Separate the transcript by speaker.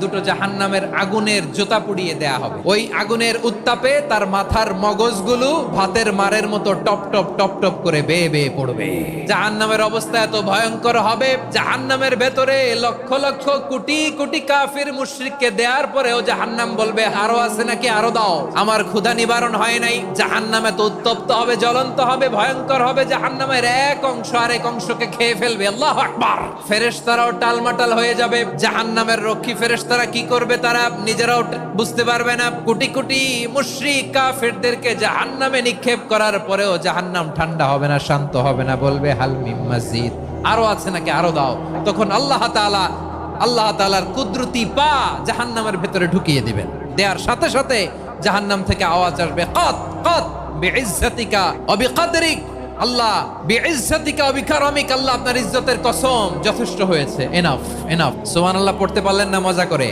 Speaker 1: দুটো জাহান্নামের আগুনের জোতা পুড়িয়ে দেয়া হবে। ওই আগুনের উত্তাপে তার মাথার মগজগুলো ভাতের মারের মতো টপ টপ টপ টপ করে বেয়ে বেয়ে পড়বে। জাহান্নামের অবস্থা এত ভয়ঙ্কর হবে, জাহান্নামের ভেতরে লক্ষ লক্ষ কোটি কোটি কাফির মুশরিককে দেওয়ার পরেও জাহান্নাম বলবে আরো আছে নাকি, আরো দাও, আমার ক্ষুধা নিবারণ হয় নাই। জাহান্নাম এত উত্তপ্ত হবে, জ্বলন্ত হবে, ভয়ঙ্কর হবে, জাহান্নামের এক অংশ আরেক অংশকে খেয়ে ফেলবে। আল্লাহু আকবার। ফেরেশতারাও টালমাটাল হয়ে যাবে। জাহান্নামের রক্ষী ফেরেশতারা কি করবে তারা নিজেরাও বুঝতে পারবে না। কোটি কোটি মুশরিক কাফেরদেরকে জাহান্নামে নিক্ষেপ করার পরেও জাহান্নাম ঠান্ডা হবে না, শান্ত হবে না, বলবে হাল মিন মাজিদ, আরো আছে নাকি, আরো দাও। তখন আল্লাহ তাআলার কুদরতি পা জাহান্নামের ভেতরে ঢুকিয়ে দিবেন। দেওয়ার সাথে সাথে জাহান্নাম থেকে আওয়াজ আসবে, কত কত বিইজ্জাতিকা ওয়া বিকদরিক, আল্লাহ বিইজ্জাতিকা ওয়া বিকারামিক, আল্লাহ আপনার ইজ্জতের কসম, যথেষ্ট হয়েছে, এনাফ এনাফ। সুবহানাল্লাহ পড়তে পারলেন না মজা করে?